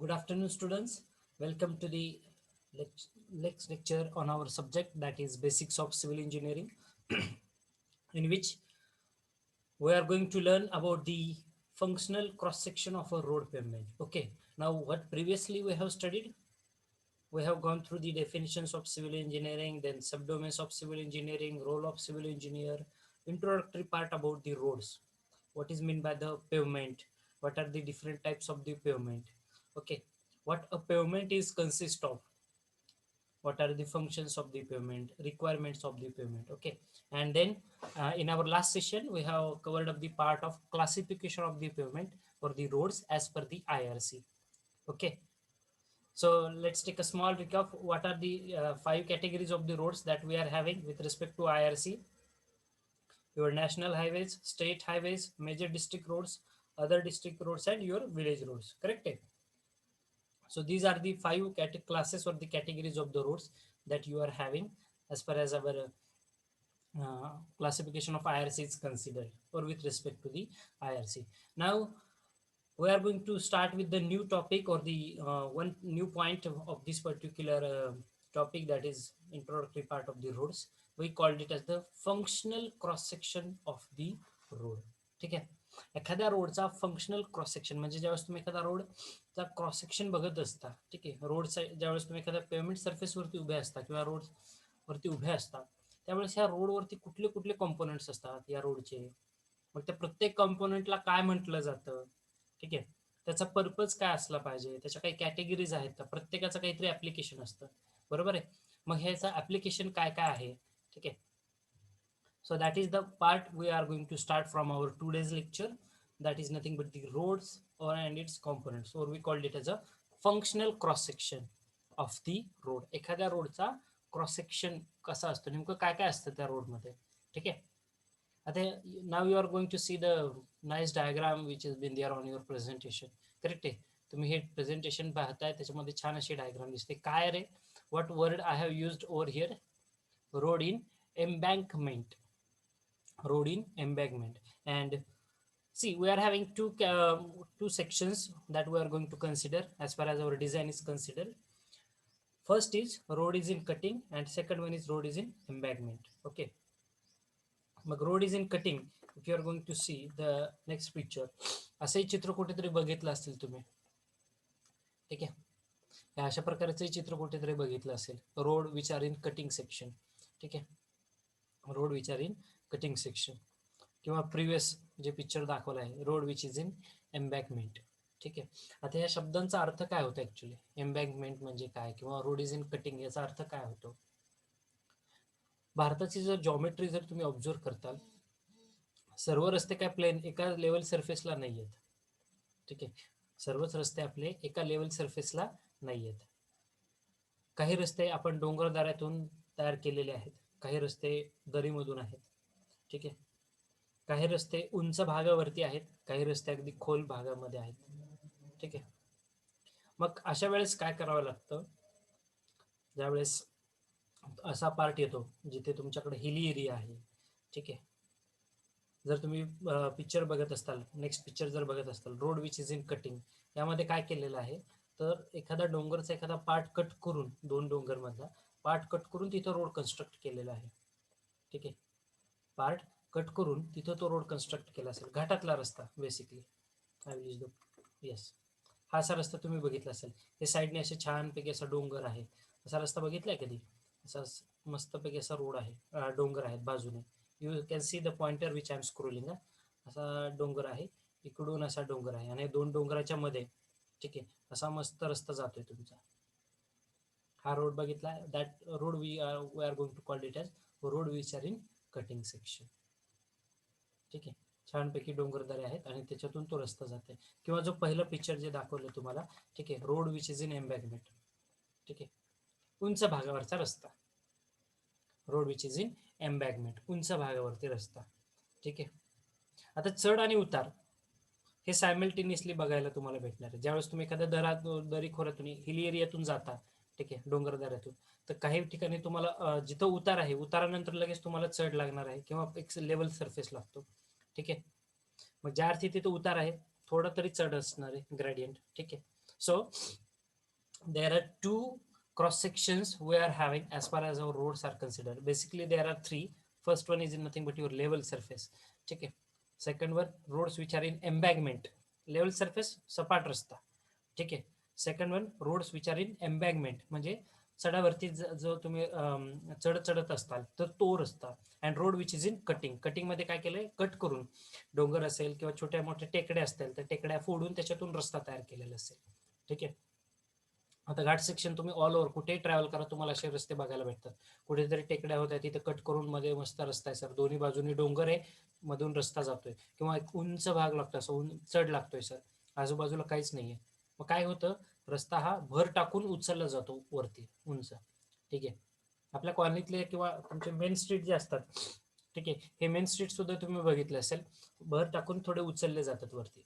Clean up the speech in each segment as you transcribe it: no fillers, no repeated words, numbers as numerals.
Good afternoon, students. Welcome to the next lecture on our subject, that is Basics of Civil Engineering, in which we are going to learn about the functional cross section of a road pavement. Okay, now what previously we have studied, we have gone through the definitions of civil engineering, then subdomains of civil engineering, role of civil engineer, introductory part about the roads, what is meant by the pavement, what are the different types of the pavement. Okay, what a pavement is consist of, what are the functions of the pavement, requirements of the pavement. Okay, and then in our last session we have covered up the part of classification of the pavement for the roads as per the IRC. Okay, so let's take a small recap. What are the five categories of the roads that we are having with respect to IRC? Your national highways, state highways, major district roads, other district roads, and your village roads. Correct? So these are the five classes or the categories of the roads that you are having as far as our classification of IRC is considered, or with respect to the IRC. Now we are going to start with the new topic, or the one new point of this particular topic, that is introductory part of the roads. We called it as the functional cross section of the road. ठीक आहे. एखाद्या रोडचा functional cross section म्हणजे ज्यावेळेस तुम्ही एखादा रोडचा cross section बघत असता, ठीक आहे, रोडचा ज्यावेळेस तुम्ही एखाद्या पेमेंट सरफेसवरती उभे असता किंवा रोड वरती उभे असता, त्यावेळेस ह्या रोडवरती कुठले कुठले कॉम्पोनंट्स असतात या रोडचे, मग त्या प्रत्येक कॉम्पोनंटला काय म्हटलं जातं, ठीक आहे, त्याचा पर्पज काय असला पाहिजे, त्याच्या काही कॅटेगरीज आहेत का, प्रत्येकाचं काहीतरी ऍप्लिकेशन असतं, बरोबर आहे. मग ह्याचं ऍप्लिकेशन काय काय आहे, ठीक आहे. So that is the part we are going to start from our today's lecture. That is nothing but the roads or and its components, or we called it as a functional cross section of the road. एखाद्या रोडचा cross section कसा असतो, नेमकं काय काय असतं त्या रोडमध्ये, ठीक आहे. आता now you are going to see the nice diagram which is been there on your presentation. Correct आहे. तुम्ही हे प्रेझेंटेशन पाहताय, त्याच्यामध्ये छान अशी डायग्राम दिसते. काय रे, what word I have used over here? Road in embankment. Road in embankment. And see, we are having two sections that we are going to consider as far as our design is considered. First is road is in cutting, and second one is road is in embankment. Okay, मग road is in cutting. If you are going to see the next picture, असंही चित्र कुठेतरी बघितलं असेल तुम्ही, ठीक आहे. या अशा प्रकारचे चित्र कुठेतरी बघितलं असेल, road which are in cutting section, ठीक आहे, road which are in cutting section. किंवा प्रिव्हियस जे पिक्चर दाखवलं आहे, रोड विच इज इन एम्बॅकमेंट, ठीक आहे. आता या शब्दांचा अर्थ काय होतो ऍक्च्युली, एम्बॅकमेंट म्हणजे काय, किंवा रोड इज इन कटिंग याचा अर्थ काय होतो? भारताची जर जॉमेट्री जर तुम्ही ऑब्झर्व करताल, सर्व रस्ते काय प्लेन एका लेवल सरफेसला नाही आहेत, ठीक आहे. सर्वच रस्ते आपले एका लेवल सरफेसला नाही आहेत. काही रस्ते आपण डोंगरदऱ्यातून तयार केलेले आहेत, काही रस्ते दरीमधून आहेत, ठीक आहे. काही रस्ते उंच भागावरती आहेत, काही रस्ते अगदी खोल भागामध्ये आहेत, ठीक आहे. मग अशा वेळेस काय करावं लागतं, ज्यावेळेस असा पार्ट येतो जिथे तुमच्याकडे हिली एरिया आहे, ठीक आहे. जर तुम्ही पिक्चर बघत असताल, नेक्स्ट पिक्चर जर बघत असताल, road which is in cutting, यामध्ये काय केलेलं आहे, तर एखादा डोंगरचा एखादा पार्ट कट करून, दोन डोंगर मधला पार्ट कट करून तिथं रोड कन्स्ट्रक्ट केलेला आहे, ठीक आहे. पार्ट कट करून तिथं तो रोड कन्स्ट्रक्ट केला असेल, घाटातला रस्ता basically. I will use the yes, हा असा रस्ता तुम्ही बघितला असेल. हे साईडने असे छानपैकी असा डोंगर आहे, असा रस्ता बघितलाय कधी? असा मस्तपैकी असा रोड आहे, डोंगर आहेत बाजूने. You can see the pointer which I am scrolling. असा डोंगर आहे, इकडून असा डोंगर आहे, आणि दोन डोंगराच्या मध्ये, ठीक आहे, असा मस्त रस्ता जातोय तुमचा. हा रोड बघितला, that road we are going to call it as road which are in cutting section, ठीक आहे. छानपैकी डोंगरदरे आहेत आणि त्याच्यातून तो रस्ता जाते. किंवा जो पहिलं पिक्चर जे दाखवलं तुम्हाला, ठीक आहे, रोड विच इज इन एम्बॅकमेंट, ठीक आहे, उंच भागावरचा रस्ता. रोड विच इज इन एम्बॅकमेंट, उंच भागावरती रस्ता, ठीक आहे. आता चढ आणि उतार हे सायमल्टेनियसली बघायला तुम्हाला भेटणार आहे. ज्यावेळेस तुम्ही एखाद्या दरी खोऱ्यातून, हिली एरियातून जाता, ठीक आहे, डोंगर दऱ्यातून, तर काही ठिकाणी तुम्हाला जिथं उतार आहे, उतारानंतर लगेच तुम्हाला चढ लागणार आहे, किंवा एक लेवल सरफेस लागतो, ठीक आहे. मग ज्या अर्थी तिथं उतार आहे, थोडा तरी चढ असणार आहे, ग्रेडियंट, ठीक आहे. So there are two cross sections we are having as far as our roads are considered. Basically there are three. First one is nothing but your level surface. ठीक है. Second one, roads which are in embankment. Level surface सपाट रस्ता. ठीक आहे. Second one, roads which are in embankment, म्हणजे चढावरती जो तुम्ही चढत असताल तर तो रस्ता. And road which is in cutting. Cutting मध्ये काय केलंय, कट करून डोंगर असेल किंवा छोट्या मोठ्या टेकड्या असतील तर टेकड्या फोडून त्याच्यातून रस्ता तयार केलेला असेल. ठीक आहे. आता घाट सेक्शन तुम्ही ऑल ओव्हर कुठेही ट्रॅव्हल करा तुम्हाला असे रस्ते बघायला भेटतात. कुठेतरी टेकड्या होत्या तिथे कट करून मध्ये मस्त रस्ता आहे सर, दोन्ही बाजूनी डोंगर आहे, मधून रस्ता जातोय, किंवा एक उंच भाग लागतो असं चढ लागतोय सर, आजूबाजूला काहीच नाहीये. मग काय होतं, रस्ता हा भर टाकून उचलला जातो वरती उंच. ठीक आहे. आपल्या कॉलनीतले किंवा तुमचे मेन स्ट्रीट जे असतात, ठीक आहे, हे मेन स्ट्रीट सुद्धा तुम्ही बघितले असेल, भर टाकून थोडे उचलले जातात वरती.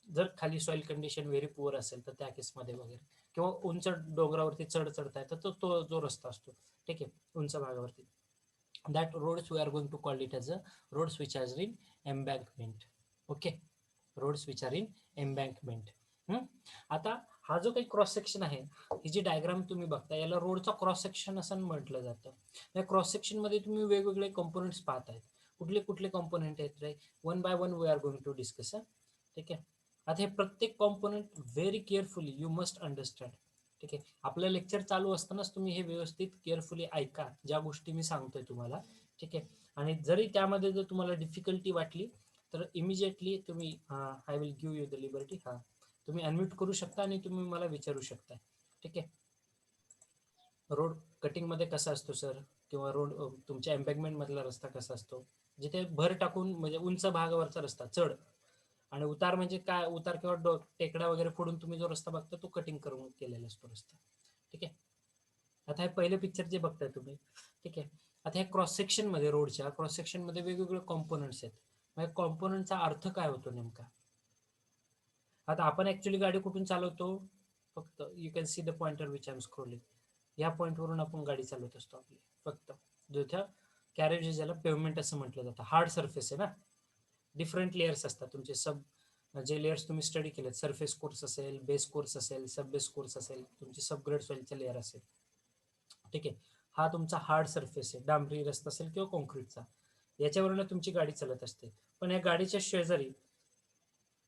जर खाली सॉइल कंडिशन व्हेरी पुअर असेल तर त्या केसमध्ये वगैरे, किंवा उंच डोंगरावरती चढताय तर तो जो रस्ता असतो, ठीक आहे, उंच भागावरती, that roads we are going to call it as a roads which are in embankment. Okay, roads which are in embankment. आता हा जो काही क्रॉस सेक्शन आहे, ही जी डायग्राम तुम्ही बघता याला रोडचा क्रॉस सेक्शन असं म्हटलं जातं. या क्रॉस सेक्शन मध्ये तुम्ही वेगवेगळे कंपोनेंट्स पाहतायत. कुठले कुठले कंपोनेंट आहेत रे, one by one we are going to discuss. ठीक आहे. आता हे प्रत्येक component very carefully you must understand. ठीक आहे. आपलं लेक्चर चालू असतानाच तुम्ही हे व्यवस्थित केअरफुली ऐका, ज्या गोष्टी मी सांगतोय तुम्हाला. ठीक आहे. आणि जरी त्यामध्ये जर तुम्हाला डिफिकल्टी वाटली तर इमिजिएटली तुम्ही I will give you the liberty, तुम्ही अनम्यूट करू शकता आणि तुम्ही मला विचारू शकता. ठीक आहे. रोड कटिंग मध्ये कसा असतो सर, किंवा रोड तुमच्या एम्बॅगमेंट मधला रस्ता कसा असतो, जिथे भर टाकून म्हणजे उंच भागावरचा रस्ता चढ, आणि उतार म्हणजे काय, उतार किंवा टेकड्या वगैरे फोडून तुम्ही जो रस्ता बघता तो कटिंग करून केलेला असतो रस्ता. ठीक आहे. आता हे पहिले पिक्चर जे बघताय तुम्ही, ठीक आहे, आता ह्या क्रॉस सेक्शन मध्ये, रोडच्या क्रॉस सेक्शन मध्ये वेगवेगळे कॉम्पोनंट्स आहेत. मग कॉम्पोनंटचा अर्थ काय होतो नेमका. आता आपण ऍक्च्युली गाडी कुठून चालवतो, फक्त you can see the pointer which I am scrolling, या पॉईंटवरून आपण गाडी चालवत असतो आपली फक्त. जिथं कॅरेज ज्याला पेवमेंट असं म्हटलं जातं, हार्ड सरफेस आहे ना, डिफरंट लेयर्स असतात तुमचे. जे लेयर्स तुम्ही स्टडी केलेत, सरफेस कोर्स असेल, बेस कोर्स असेल, सब बेस कोर्स असेल, तुमची सबग्रेड सॉइलचा लेअर असेल. ठीक आहे. हा तुमचा हार्ड सरफेस आहे, डांबरी रस्ता असेल किंवा कॉन्क्रीटचा, याच्यावरून तुमची गाडी चालत असते. पण या गाडीच्या शेजारी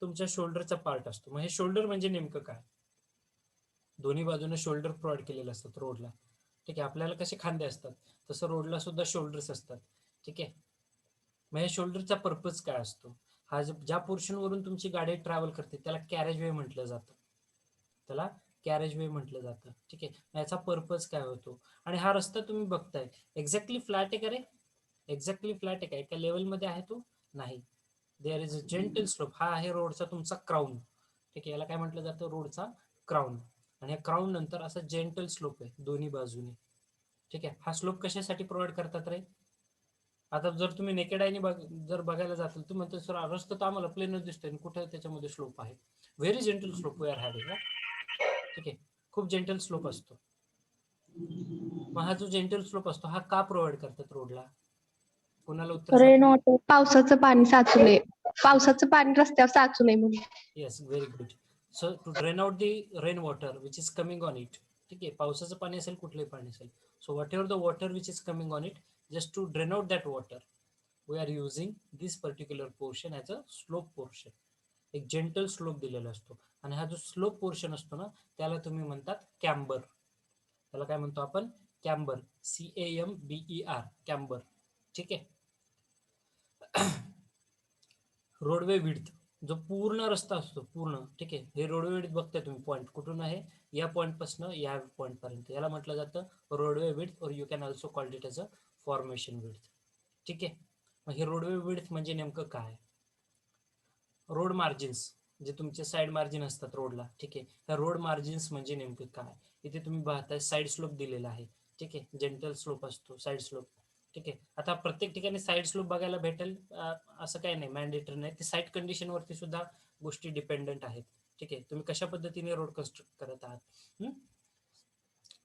तुमच्या शोल्डरचा पार्ट असतो. मग हे शोल्डर म्हणजे नेमकं काय, दोन्ही बाजूने शोल्डर प्रोव्हाइड केलेले असतात रोडला. ठीक आहे. आपल्याला कसे खांदे असतात तसं रोडला सुद्धा शोल्डर्स असतात. ठीक आहे. मग या शोल्डरचा पर्पज काय असतो, हा ज्या पोर्शन वरून तुमची गाडी ट्रॅव्हल करते त्याला कॅरेज वे म्हटलं जातं, त्याला कॅरेज वे म्हटलं जातं. ठीक आहे. याचा पर्पज काय होतो, आणि हा रस्ता तुम्ही बघताय एक्झॅक्टली फ्लॅट आहे का रे, एक्झॅक्टली फ्लॅट आहे का, एका लेवलमध्ये आहे तो नाही. There is a gentle slope. हा आहे रोडचा तुमचा क्राऊन. ठीक आहे. याला काय म्हटलं जातं, रोडचा क्राऊन. आणि या क्राऊन नंतर असा जेंटल स्लोप आहे दोन्ही बाजूने. ठीक आहे. हा स्लोप कशासाठी प्रोव्हाइड करतात रे, आता जर तुम्ही नेकेड आयने जर बघायला जाताल तुम्ही म्हणतो सर रस्ता तर आम्हाला प्लेनच दिसतोय, कुठे त्याच्यामध्ये स्लोप आहे. Very gentle slope we are having. ठीक आहे. खूप जेंटल स्लोप असतो. मग हा जो जेंटल स्लोप असतो हा का प्रोव्हाइड करतात रोडला, कोणाला उत्तर रेन सांग. वॉटर, पावसाचं पाणी साचू नये, पावसाचं पाणी रस्त्यावर साचू नये म्हणून. Yes, very good. So to drain out the rain water which is coming on it. ठीक आहे. पावसाचं पाणी असेल, कुठलंही पाणी असेल, so whatever the water which is coming on it, just to drain out that water we are using this particular portion as a slope portion. एक gentle slope दिलेला असतो, आणि हा जो स्लोप पोर्शन असतो ना त्याला तुम्ही म्हणतात कॅम्बर. त्याला काय म्हणतो आपण, कॅम्बर, CAMBER, कॅम्बर. ठीक आहे. रोडवे विड्थ, जो पूर्ण रस्ता असतो पूर्ण, ठीक आहे, हे रोडवे विड्थ बघताय तुम्ही, पॉईंट कुठून आहे, या पॉईंट पासून या पॉईंट पर्यंत, याला म्हटलं जातं रोडवे विड्थ, और you can also called it as a formation width. ठीक आहे. मग हे रोडवे विड्थ म्हणजे नेमकं काय, रोड मार्जिन्स, जे तुमचे साईड मार्जिन असतात रोडला. ठीक आहे. ह्या रोड मार्जिन्स म्हणजे नेमकं काय, इथे तुम्ही पाहताय साईड स्लोप दिलेला आहे. ठीक आहे. जेंटल स्लोप असतो साईड स्लोप. ठीक आहे. आता प्रत्येक ठिकाणी साईड स्लोप बघायला भेटेल असं काही नाही, मॅन्डेटरी नाही, ते साईट कंडिशन वरती सुद्धा गोष्टी डिपेंडंट आहेत. ठीक आहे. तुम्ही कशा पद्धतीने रोड कन्स्ट्रक्ट करत आहात.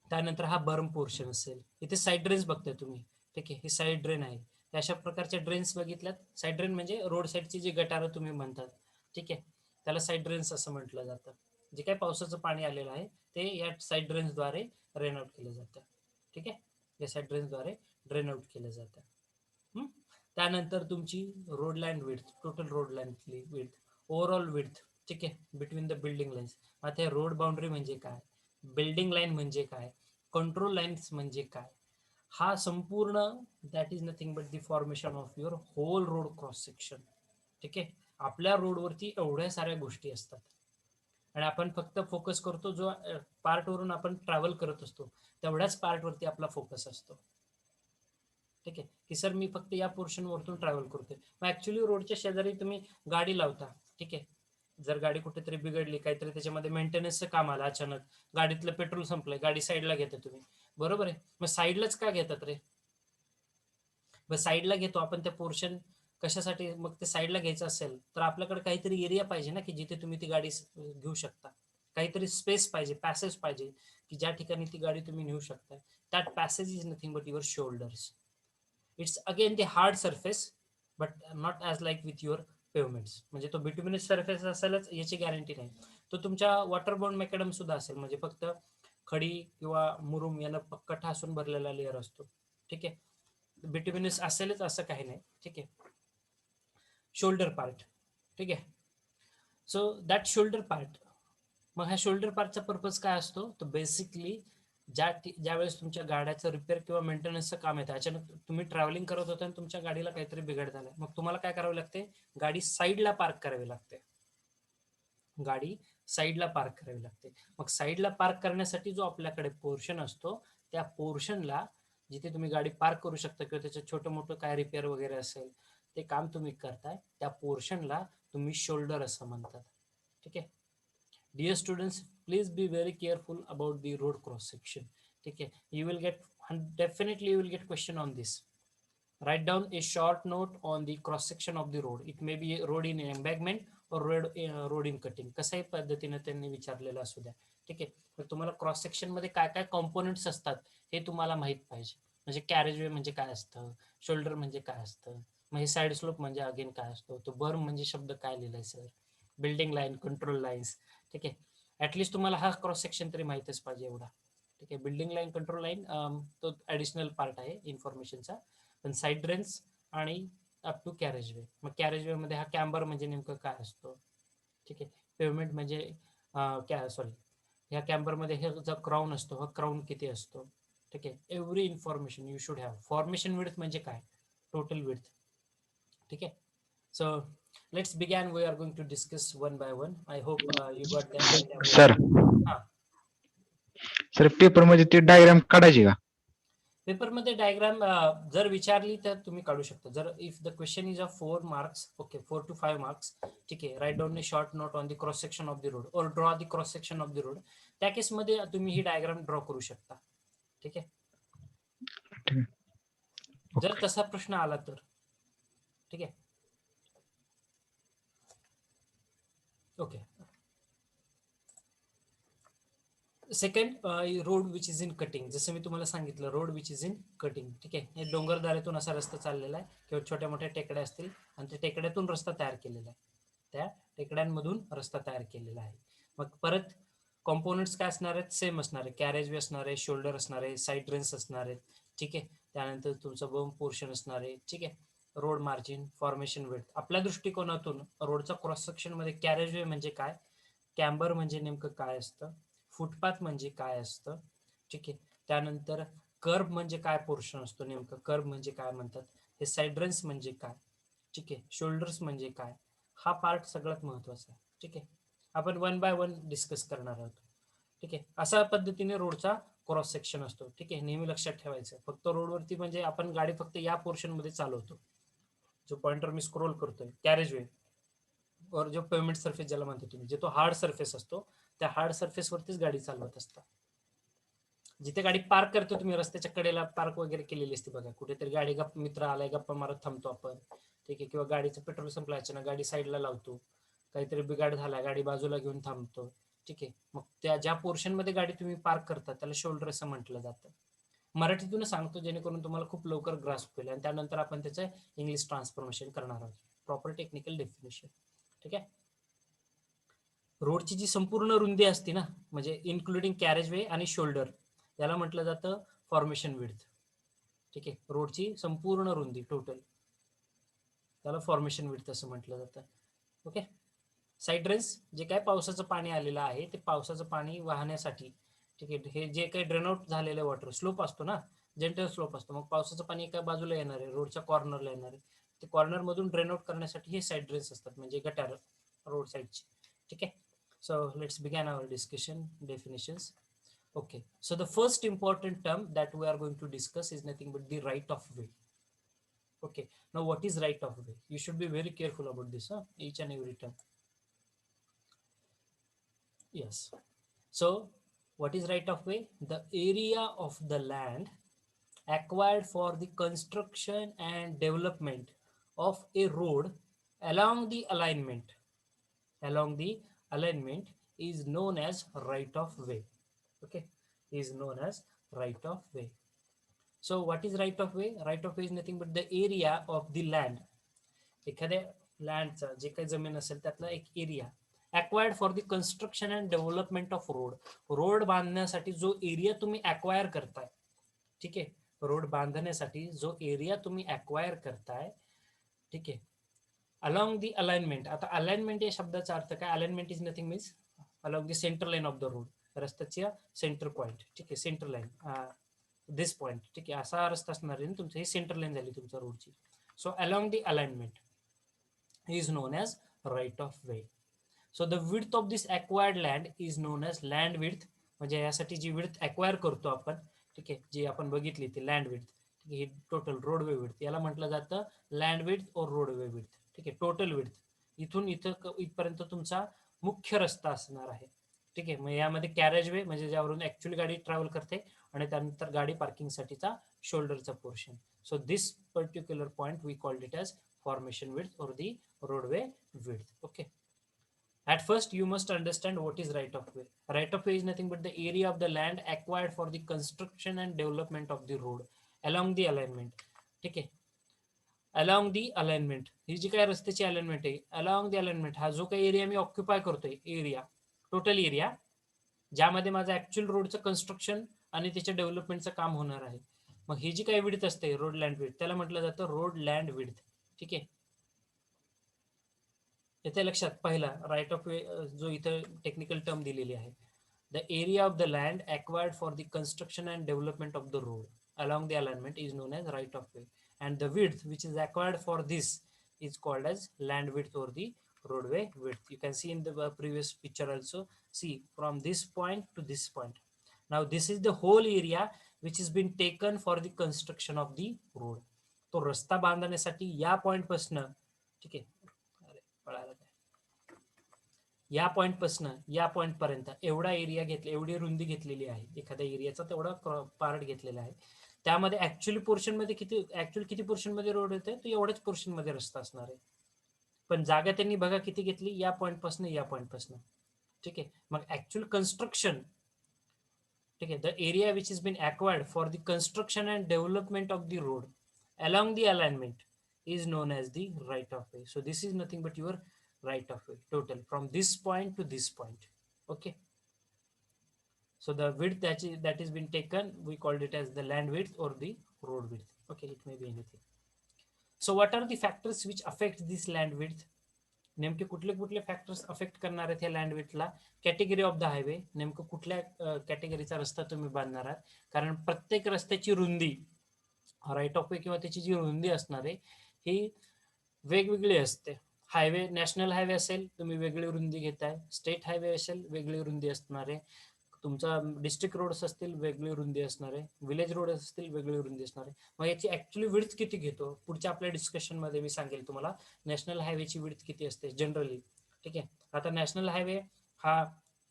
त्यानंतर हा बर्म पोर्शन असेल, इथे साईड ड्रेन्स बघताय तुम्ही. ठीक आहे. ही साईड ड्रेन आहे, अशा प्रकारच्या ड्रेन्स बघितल्यात. साईड ड्रेन म्हणजे रोड साईडची जी गटारं तुम्ही म्हणतात. ठीक आहे. त्याला साईड ड्रेन्स असं म्हटलं जातं. जे काही पावसाचं पाणी आलेलं आहे ते या साईड ड्रेन्सद्वारे ड्रेन आउट केलं जातं. ठीक आहे, या साईड ड्रेन्सद्वारे ड्रेन आउट केलं जातं. त्यानंतर तुमची road line width, total road line width, overall width, ठीक आहे, बिटवीन द बिल्डिंग लाईन्स. आता रोड बाउंड्री म्हणजे काय, बिल्डिंग लाईन म्हणजे काय, कंट्रोल लाईन्स म्हणजे काय, हा संपूर्ण that is nothing but the formation of your whole road cross section. ठीक आहे, आपल्या रोडवरती एवढ्या साऱ्या गोष्टी असतात आणि आपण फक्त फोकस करतो जो पार्टवरून आपण ट्रॅव्हल करत असतो तेवढ्याच पार्टवरती आपला फोकस असतो. ठीक आहे, की सर मी फक्त या पोर्शन वरतून ट्रॅव्हल करतोय, मग ऍक्च्युली रोडच्या शेजारी तुम्ही गाडी लावता. ठीक आहे, जर गाडी कुठेतरी बिघडली, काहीतरी त्याच्यामध्ये मेंटेनन्सचं काम आलं, अचानक गाडीतलं पेट्रोल संपलंय, गाडी साईडला घेता तुम्ही, बरोबर आहे. मग साईडलाच का घेतात रे? मग साईडला घेतो आपण त्या पोर्शन कशासाठी? मग ते साईडला घ्यायचं असेल तर आपल्याकडे काहीतरी एरिया पाहिजे ना, की जिथे तुम्ही ती गाडी घेऊ शकता. काहीतरी स्पेस पाहिजे, पॅसेज पाहिजे, की ज्या ठिकाणी ती गाडी तुम्ही नेऊ शकता. That passage is nothing but your shoulders. It's again the hard surface but not as like with your pavements. म्हणजे तो बिटुमिनस सरफेस असेलच याची गॅरंटी नाही. तो तुमच्या वॉटर बाउंड मेकॅडम सुद्धा असेल, म्हणजे फक्त खडी किंवा मुरुम यानं पक्का ठासून भरलेला लेअर असतो. ठीक आहे, बिटुमिनस असेलच असं काही नाही. ठीक आहे, शोल्डर पार्ट. ठीक आहे, सो दॅट शोल्डर पार्ट. मग ह्या शोल्डर पार्टचा पर्पज काय असतो? तर बेसिकली ज्यावेळेस तुमच्या गाड्याचं रिपेअर किंवा मेंटेनन्सचं काम येतं, अचानक तुम्ही ट्रॅव्हलिंग करत होता आणि तुमच्या गाडीला काहीतरी बिघड झालं, मग तुम्हाला काय करावं लागते? गाडी साईडला पार्क करावी लागते. गाडी साईडला पार्क करावी लागते. मग साईडला पार्क करण्यासाठी जो आपल्याकडे पोर्शन असतो, त्या पोर्शनला जिथे तुम्ही गाडी पार्क करू शकता किंवा त्याचं छोटं मोठं काय रिपेअर वगैरे असेल ते काम तुम्ही करताय, त्या पोर्शनला तुम्ही शोल्डर असं म्हणतात. ठीक आहे, dear students, please be very careful about the road cross section. ठीक आहे, you will get, definitely you will get question on this. Write down a short note on the cross section of the road. It may be road in embankment or road in cutting. कशाही पद्धतीने त्यांनी विचारलेलं असू द्या. ठीक आहे, तर तुम्हाला क्रॉस सेक्शन मध्ये काय काय कॉम्पोनंट्स असतात हे तुम्हाला माहित पाहिजे. म्हणजे कॅरेजवे म्हणजे काय असतं, शोल्डर म्हणजे काय असतं, मग हे साईड स्लोप म्हणजे अगेन काय असतो, तो बर्म म्हणजे शब्द काय लिहिलाय सर, बिल्डिंग लाईन, कंट्रोल लाईन्स. ठीक आहे, ऍटलिस्ट तुम्हाला हा क्रॉस सेक्शन तरी माहितच पाहिजे एवढा. ठीक आहे, बिल्डिंग लाईन, कंट्रोल लाईन तो ऍडिशनल पार्ट आहे इन्फॉर्मेशनचा. पण साईड ड्रेन्स आणि अप टू कॅरेजवे. मग कॅरेजवे मध्ये हा कॅम्बर म्हणजे नेमकं काय असतो. ठीक आहे, पेव्हमेंट म्हणजे सॉरी, ह्या कॅम्बरमध्ये हे जो क्राऊन असतो, हा क्राऊन किती असतो. ठीक आहे, every information you should have. Formation width म्हणजे काय, टोटल विड्थ. ठीक आहे, so let's begin. We are going to discuss one by one. I hope you got that. Sir हा, सर पेपर मध्ये ते डायग्राम काढायची का? पेपरमध्ये डायग्राम जर विचारली तर तुम्ही काढू शकता. जर if the question is of 4 marks, okay, 4 to 5 marks, ठीक आहे, write down a short note on the cross section of the road और draw the cross section of the road. त्या केसमध्ये तुम्ही ही डायग्राम ड्रॉ करू शकता. ठीक आहे, जर तसा प्रश्न आला तर. ठीक आहे, okay. Second, road which is in cutting. जसं मी तुम्हाला सांगितलं, road which is in cutting. ठीक आहे, हे डोंगरदऱ्यातून असा रस्ता चाललेला आहे किंवा छोट्या मोठ्या टेकड्या असतील आणि त्या टेकड्यातून रस्ता तयार केलेला आहे, त्या टेकड्यांमधून रस्ता तयार केलेला आहे. मग परत कॉम्पोनंट्स काय असणार आहेत? सेम असणार आहे. कॅरेज वे असणार आहे, शोल्डर असणार आहे, साईड ड्रेन्स असणार आहेत. ठीक आहे, त्यानंतर तुमचं बम पोर्शन असणार आहे. ठीक आहे, रोड मार्जिन, फॉर्मेशन विड्थ. आपल्या दृष्टिकोनातून रोडचा क्रॉस सेक्शन मध्ये कॅरेज वे म्हणजे काय, कॅम्बर म्हणजे नेमकं काय असतं, फुटपाथ म्हणजे काय असतं. ठीक आहे, त्यानंतर कर्ब म्हणजे काय पोर्शन असतो, नेमकं कर्ब म्हणजे काय म्हणतात, हे साईड्रन्स म्हणजे काय. ठीक आहे, शोल्डर्स म्हणजे काय, हा पार्ट सगळ्यात महत्वाचा आहे. ठीक आहे, आपण वन बाय वन डिस्कस करणार आहोत. ठीक आहे, अशा पद्धतीने रोडचा क्रॉस सेक्शन असतो. ठीक आहे, नेहमी लक्षात ठेवायचं. फक्त रोडवरती म्हणजे आपण गाडी फक्त या पोर्शन मध्ये चालवतो, जो पॉइंटर मी स्क्रोल करतोय, कॅरेज वे और जो पेमेंट सरफेस ज्याला म्हणतो तुम्ही, जे तो हार्ड सरफेस असतो, त्या हार्ड सरफेस वरतीच गाडी चालवत असता. जिथे गाडी पार्क करतो तुम्ही, रस्त्याच्या कडेला पार्क वगैरे केलेली असते बघा, कुठेतरी गाडी मित्र आलाय, गप्पा मारत थांबतो आपण. ठीक आहे, किंवा गाडीचं पेट्रोल संपलं, गाडी साईडला लावतो, काहीतरी बिघाड झाला, गाडी बाजूला घेऊन थांबतो. ठीक आहे, मग त्या ज्या पोर्शन मध्ये गाडी तुम्ही पार्क करता त्याला शोल्डर असं म्हटलं जातं. मराठीतून सांगतो जेणेकरून तुम्हाला खूप लवकर ग्रास्प होईल आणि त्यानंतर आपण त्याचं इंग्लिश ट्रान्सफॉर्मेशन करणार आहोत, प्रॉपर टेक्निकल डेफिनेशन. ठीक आहे, रोडची जी संपूर्ण रुंदी असते ना, म्हणजे इन्क्लुडिंग कॅरेज वे आणि शोल्डर, याला म्हटलं जातं फॉर्मेशन विड्थ. ठीक आहे, रोडची संपूर्ण रुंदी टोटल, त्याला फॉर्मेशन विड्थ असं म्हटलं जातं. ओके. साईड ड्रेन्स, जे काय पावसाचं पाणी आलेलं आहे ते पावसाचं पाणी वाहण्यासाठी, ठीक आहे, हे जे काही ड्रेन आउट झालेलं वॉटर, स्लोप असतो ना, जेंटल स्लोप असतो, मग पावसाचं पाणी एका बाजूला येणार आहे, रोडच्या कॉर्नरला येणार आहे, ते कॉर्नर मधून ड्रेन आउट करण्यासाठी हे साईड ड्रेन्स असतात, म्हणजे गटार रोड साईडची. ठीक आहे. So let's begin our discussion definitions. Okay, so the first important term that we are going to discuss is nothing but the right of way. Okay, now what is right of way? You should be very careful about this, each and every term. Yes, so what is right of way? The area of the land acquired for the construction and development of a road along the alignment is known as right of way. Okay, is known as right of way. So what is right of way? Right of way is nothing but the area of the land. एखाद्या लँडचा जे काही जमीन असेल त्यातला एक area acquired for the construction and development of road. Road बांधण्यासाठी जो area तुम्ही अक्वायर करताय, ठीक आहे, रोड बांधण्यासाठी जो एरिया तुम्ही अक्वायर करताय, ठीक आहे, अलॉंग दी अलाइनमेंट. आता अलाइनमेंट या शब्दाचा अर्थ काय? Alignment is nothing means along the centre line of the road, रस्त्याच्या सेंटर पॉईंट. ठीक आहे, सेंटर लाईन, दिस पॉईंट. ठीक आहे, असा रस्ता असणार आहे तुमचं, ही सेंटर लाईन झाली तुमच्या रोडची. So along the alignment is known as right of way. So the width of this acquired land is known as land width. म्हणजे यासाठी जी विड्थ अक्वायर करतो आपण, ठीक आहे, जी आपण बघितली ती लँड विड्थ, ठीक आहे, ही टोटल रोडवे विड्थ, याला म्हटलं जातं लँड विड्थ और रोडवे विड्थ. ठीक आहे, टोटल विड्थ इथून इथपर्यंत तुमचा मुख्य रस्ता असणार आहे. ठीक आहे, मग यामध्ये कॅरेज वे म्हणजे ज्यावरून ऍक्च्युअली गाडी ट्रॅव्हल करते, आणि त्यानंतर गाडी पार्किंगसाठीचा शोल्डरचा पोर्शन. So this particular point we called it as formation width or the roadway width. Okay, at first you must understand what is right of way. Right of way is nothing but the area of the land acquired for the construction and development of the road along the alignment. ठीक आहे, along the alignment, ही जी काय रस्त्याची alignment आहे, along the alignment, हा जो काही area मी occupy करतोय, area, total area, ज्यामध्ये माझं ऍक्च्युअल रोडचं कन्स्ट्रक्शन आणि त्याच्या डेव्हलपमेंटचं काम होणार आहे. मग ही जी काही विड्थ असते रोड लँड विड्थ, त्याला म्हटलं जातं रोड लँड विड्थ. ठीक आहे, येथे लक्षात पहिला राईट ऑफ वे जो इथं टेक्निकल टर्म दिलेली आहे, the area of the land acquired for the construction and development of the road along the alignment is known as right of way, and the width which is acquired for this is called as land width or the roadway width. You can see in the previous picture also, see from this point to this point. Now this is the whole area which has been taken for the construction of the road. तो रस्ता बांधण्यासाठी या point पासून, ठीक आहे, अरे पळायला काय, या पॉइंट पासून या पॉइंट पर्यंत एवढा एरिया घेतला, एवढी रुंदी घेतलेली आहे, एखाद्या एरियाचा तेवढा पार्ट घेतलेला आहे. त्यामध्ये ऍक्च्युअली पोर्शन मध्ये किती पोर्शन मध्ये रोड येते, तो एवढ्याच पोर्शन मध्ये रस्ता असणार आहे. पण जागा त्यांनी बघा किती घेतली, या पॉइंट पासून या पॉइंट पासून. ठीक आहे, मग ऍक्च्युअल कन्स्ट्रक्शन, ठीक आहे, the area which is been acquired for the construction and development of the road along the alignment is known as the right of way. So this is nothing but your right of way total from this point to this point. Okay, so the width that is been taken, we called it as the land width or the road width. Okay, it may be anything. So what are the factors which affect this land width? नेमके कुठले कुठले factors affect करणार आहेत या land विड्थला? Category of the highway, नेमकं कुठल्या कॅटेगरीचा रस्ता तुम्ही बांधणार आहात, कारण प्रत्येक रस्त्याची रुंदी, राईट ऑफ वे किंवा त्याची जी रुंदी असणार आहे ही वेगवेगळी असते. हायवे, नॅशनल हायवे असेल तुम्ही वेगळी रुंदी घेताय, स्टेट हायवे असेल वेगळी रुंदी असणार आहे, तुमचा डिस्ट्रिक्ट रोड्स असतील वेगळी रुंदी असणार आहे, विलेज रोड असतील वेगळी रुंदी असणार आहे. मग याची ऍक्च्युअली विड्थ किती घेतो पुढच्या आपल्या डिस्कशन मध्ये मी सांगेल तुम्हाला नॅशनल हायवेची विड्थ किती असते जनरली. ठीक आहे, आता नॅशनल हायवे हा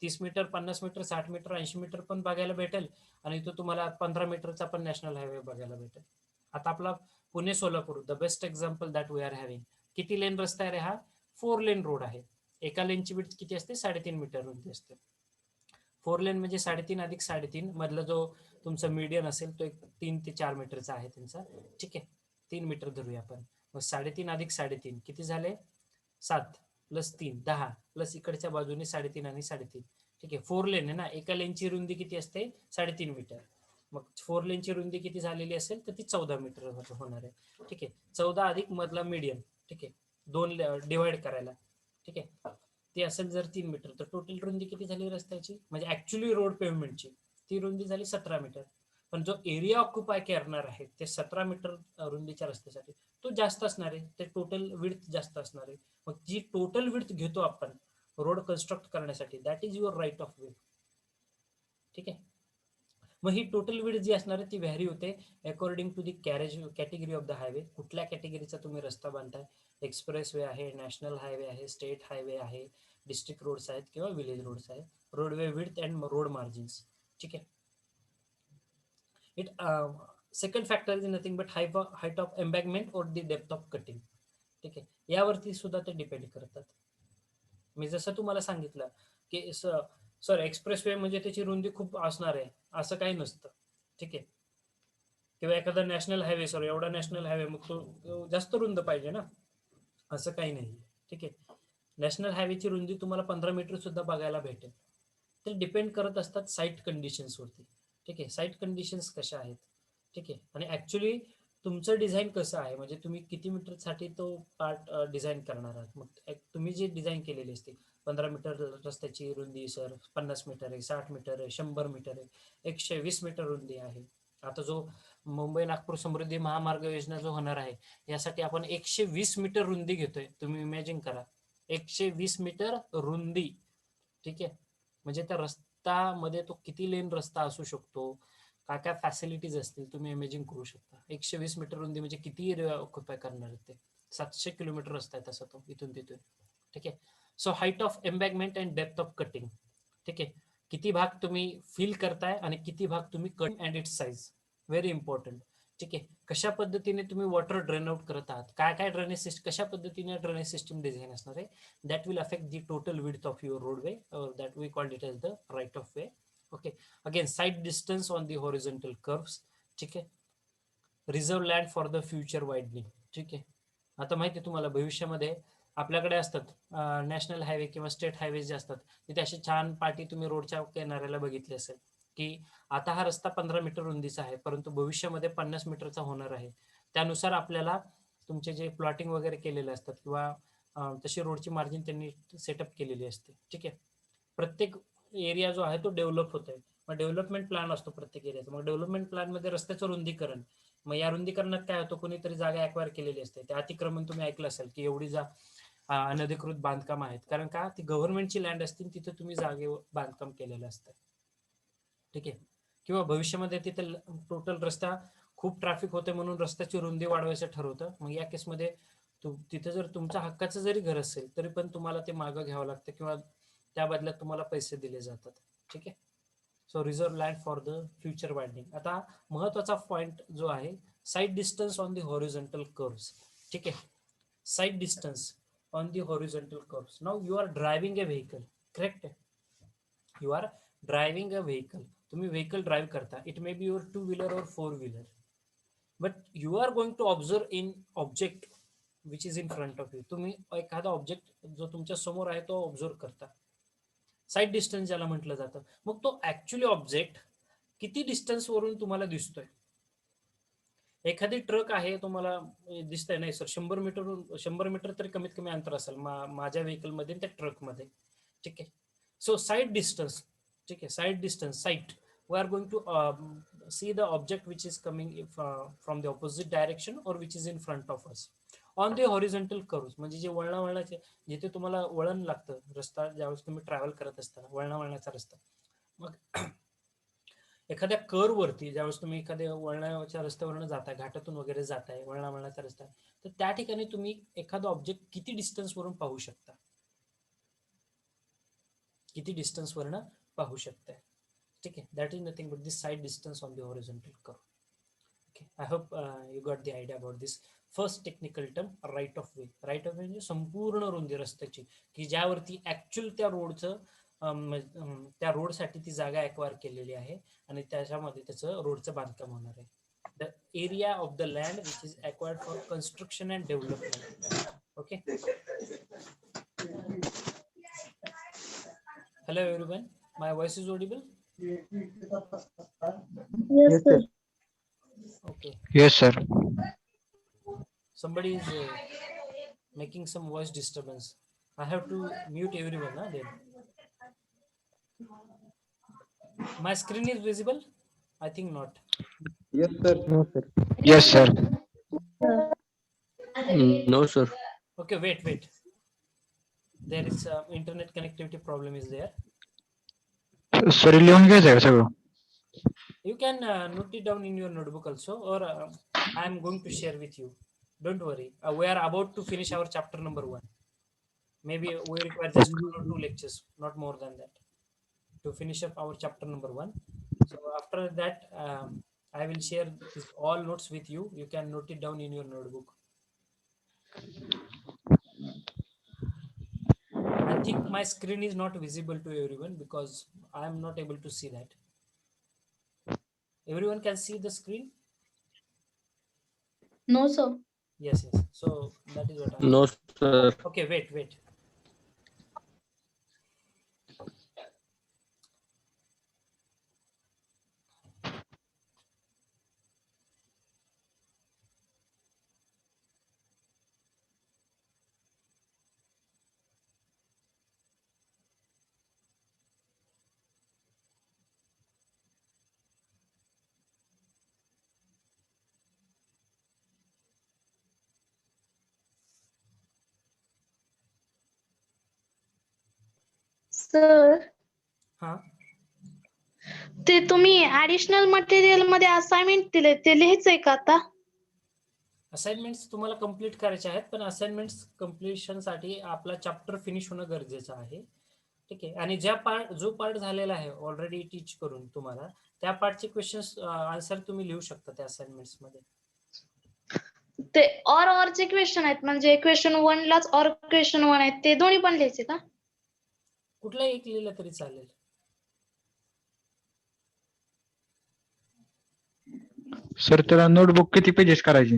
30 मीटर, 50 मीटर, 60 मीटर, 80 मीटर पण बघायला भेटेल, आणि तो तुम्हाला 15 मीटरचा पण नॅशनल हायवे बघायला भेटेल. आता आपला Pune Solapur, the best example that we are having, किती लेन रस्ता आहे हा? 4 लेन रोड आहे. एका लेनची विड्थ किती असते? 3.5 मीटर रुंदी असते. 4 लेन म्हणजे 3.5 अधिक 3.5, मधला जो तुमचा मीडियन असेल तो एक 3 ते 4 मीटरचा आहे त्यांचा. ठीक आहे, 3 मीटर धरूया आपण, मग 3.5 अधिक 3.5 किती झाले? 7, प्लस 3 10 प्लस इकडच्या बाजूने 3.5 आणि 3.5. ठीक आहे, 4 लेन आहे ना, एका लेनची रुंदी किती असते 3.5 मीटर. मग 4 लेनची रुंदी किती झालेली असेल तर ती 14 मीटर होणार आहे. ठीक आहे, 14 अधिक मधला मीडियम. ठीक आहे, 2 डिवाइड करायला. ठीक आहे, ती असेल जर 3 मीटर तर टोटल रुंदी किती झाली रस्त्याची म्हणजे ऍक्च्युअली रोड पेव्हमेंटची ती रुंदी झाली 17 मीटर. पण जो एरिया ऑक्युपाय करणार आहे ते 17 मीटर रुंदीच्या रस्त्यासाठी तो जास्त असणार आहे, ते टोटल विड्थ जास्त असणार आहे. मग जी टोटल विड्थ घेतो आपण रोड कन्स्ट्रक्ट करण्यासाठी that is your right of way. ठीक आहे, मग ही टोटल विड्थ जी असणार आहे ती व्हॅरी होते according to the category of the highway. कुठल्या कॅटेगरीचा तुम्ही रस्ता बांधताय, एक्सप्रेस वे आहे, नॅशनल हायवे आहे, स्टेट हायवे आहे, डिस्ट्रिक्ट रोड्स आहेत किंवा विलेज रोड्स आहेत. Roadway width and road margins. ठीक आहे, it second factor is nothing but height of embankment और द डेप्थ ऑफ कटिंग. ठीक आहे, यावरती सुद्धा ते डिपेंड करतात. मी जसं तुम्हाला सांगितलं की सर एक्सप्रेस वे म्हणजे त्याची रुंदी खूप असणार आहे असं काही नसतं. ठीक आहे, किंवा एखादा नॅशनल हायवे सर एवढा नॅशनल हायवे मग तो जास्त रुंद पाहिजे ना, असं काही नाही. ठीक आहे, नॅशनल हायवेची रुंदी तुम्हाला 15 मीटर सुद्धा बघायला भेटेल. ते डिपेंड करत असतात साईट कंडिशन्सवरती. ठीक आहे, साईट कंडिशन्स कशा आहेत. ठीक आहे, आणि ऍक्च्युली तुमचं डिझाईन कसं आहे म्हणजे तुम्ही किती मीटरसाठी तो पार्ट डिझाईन करणार आहात. मग तुम्ही जे डिझाईन केलेली असते 15 मीटर रस्त्याची रुंदी सर 50 मीटर आहे, 60 मीटर आहे, 100 मीटर आहे, 120 मीटर रुंदी आहे. आता जो मुंबई नागपूर समृद्धी महामार्ग योजना जो होणार आहे यासाठी आपण 120 मीटर रुंदी घेतोय. तुम्ही इमॅजिन करा 120 मीटर रुंदी. ठीक आहे, म्हणजे त्या रस्त्यामध्ये तो किती लेन रस्ता असू शकतो, काय काय फॅसिलिटीज असतील तुम्ही इमॅजिन करू शकता. 120 मीटर रुंदी म्हणजे किती एरिया ऑक्युपाय करणार ते 700 किलोमीटर रस्ता आहे तसा तो इथून तिथून. ठीक आहे, so height of embankment and depth of cutting. ठीक आहे, किती भाग तुम्ही फिल करताय आणि किती भाग तुम्ही cut and it's size very important. ठीक आहे, कशा पद्धतीने तुम्ही वॉटर ड्रेन आउट करत आहात, काय काय ड्रेनेज सिस्टम, कशा पद्धतीने ड्रेनेज सिस्टम डिझाईन असणार आहे, that will affect the total width of your roadway और that we called it as the right of way. Okay, again side distance on the horizontal curves. ठीक आहे, reserve land for the future widening. ठीक आहे, आता माहिती आहे तुम्हाला भविष्यामध्ये आपल्याकडे असतात नॅशनल हायवे किंवा स्टेट हायवे जे असतात तिथे अशी छान पाटी तुम्ही रोडच्या किनाऱ्याला बघितली असेल की आता हा रस्ता 15 मीटर रुंदीचा आहे परंतु भविष्यामध्ये 50 मीटरचा होणार आहे. त्यानुसार आपल्याला तुमचे जे प्लॉटिंग वगैरे केलेले असतात किंवा तशी रोडची मार्जिन त्यांनी सेटअप केलेली असते. ठीक आहे, प्रत्येक एरिया जो आहे तो डेव्हलप होत आहे. मग डेव्हलपमेंट प्लॅन असतो प्रत्येक एरियाचा. मग डेव्हलपमेंट प्लॅनमध्ये रस्त्याचं रुंदीकरण. मग या रुंदीकरणात काय होतं, कोणीतरी जागा ॲक्वायर केलेली असते. ते अतिक्रमण तुम्ही ऐकलं असेल की एवढी अनधिकृत बांधकाम आहेत, कारण का ती गव्हर्नमेंटची लँड असतील तिथे तुम्ही जागेवर बांधकाम केलेलं असतं. ठीक आहे, किंवा भविष्यामध्ये तिथे टोटल रस्ता खूप ट्रॅफिक होते म्हणून रस्त्याची रुंदी वाढवायचं ठरवतं. मग या केसमध्ये तिथे जर तुमच्या हक्काचं जरी घर असेल तरी पण तुम्हाला ते मागं घ्यावं लागतं किंवा त्या बदल्यात तुम्हाला पैसे दिले जातात. ठीक आहे, so reserve land for the future widening. आता महत्वाचा पॉईंट जो आहे side distance on the horizontal curves. ठीक आहे, side distance on the horizontal curves. Now you are driving a vehicle, correct, you are driving a vehicle. तुम्ही vehicle drive करता, it may be your 2 wheeler और 4 wheeler, but you are going to observe in object which is in front of you. तुम्ही एखादा object जो तुमच्या समोर आहे तो ऑब्झर्व करता, साइड डिस्टन्स ज्याला म्हटलं जातं. मग तो ऍक्च्युअली ऑब्जेक्ट किती डिस्टन्स वरून तुम्हाला दिसतोय. एखादी ट्रक आहे तुम्हाला दिसतंय नाही सर 100 मीटर तरी कमीत कमी अंतर असेल माझ्या व्हेकलमध्ये त्या ट्रकमध्ये. ठीक आहे, सो साइड डिस्टन्स. ठीक आहे, side distance sight we are going to see the object which is coming from the opposite direction और which is in front of us on the horizontal curves. म्हणजे जे वळणाचे जिथे तुम्हाला वळण लागतं रस्ता ज्यावेळेस तुम्ही ट्रॅव्हल करत असताना वळणाचा रस्ता. मग एखाद्या कर्व वरती ज्यावेळेस तुम्ही एखाद्या वळणाच्या रस्त्यावरून जाताय, घाटातून वगैरे जाताय, वळणाचा रस्ता, तर त्या ठिकाणी तुम्ही एखादा ऑब्जेक्ट किती डिस्टन्स वरून पाहू शकता, किती डिस्टन्स वरून पाहू शकताय. ठीक आहे, that is nothing but this side distance on the horizontal curve. Okay, I hope you got the idea about this first technical term right of way. Right of way म्हणजे संपूर्ण रुंदी रस्त्याची की ज्यावरती ऍक्च्युअल त्या रोडचं त्या रोडसाठी ती जागा ॲक्वायर केलेली आहे आणि त्याच्यामध्ये त्याचं रोडचं बांधकाम होणार आहे. The area of the land which is acquired for construction and development. Okay, Hello everyone. My voice is audible? Yes, sir. Okay. Yes, sir. Somebody is making some voice disturbance. I have to mute everyone then. My screen is visible? I think not. Yes, sir. No, sir. Yes, sir. No, sir. Okay, wait. There is internet connectivity problem is there. Sir लिहून घ्यायचंय का सगळं? You can note it down in your notebook also, or I am going to share with you. Don't worry. We are about to finish our chapter number 1. Maybe we require just 1 or 2 lectures, not more than that, to finish up our chapter number 1. So after that, I will share this all notes with you. You can note it down in your notebook. I think my screen is not visible to everyone because I am not able to see that. Everyone can see the screen? No, sir. Yes. So that is what I No, sir. Okay, wait. Sir Huh? ते तुम्ही additional material मध्ये assignment दिले ते लिहायचंय का आता? Assignments तुम्हाला complete करायचे आहेत, पण असाइनमेंट्स कम्प्लिशनसाठी आपला चॅप्टर फिनिश होणं गरजेचं आहे. ठीक आहे. आणि जो पार्ट झालेला आहे ऑलरेडी टीच करून तुम्हाला, त्या पार्टचे क्वेश्चन्स आन्सर तुम्ही लिहू शकता त्या असाइनमेंट्स मध्ये. ते ऑरचे क्वेश्चन आहेत म्हणजे क्वेश्चन 1 लाच ऑर क्वेश्चन 1 आहेत ते दोन्ही पण लिहायचे का? कुठला एक लिहिलं तरी चालेल. सर त्याला नोटबुक किती पेजेस करायचे?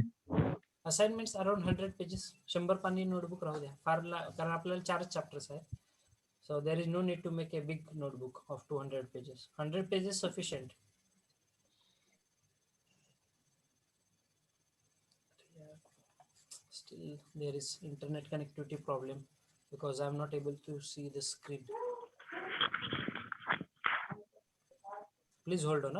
Assignments around 100 pages. 100 पानी नोटबुक राहू द्या. कारण आपल्याला 4 चॅप्टर्स आहेत. So there is no need to make a big notebook of 200 pages. 100 pages sufficient. Still there is internet connectivity problem because I am not able to see the screen. Please hold on.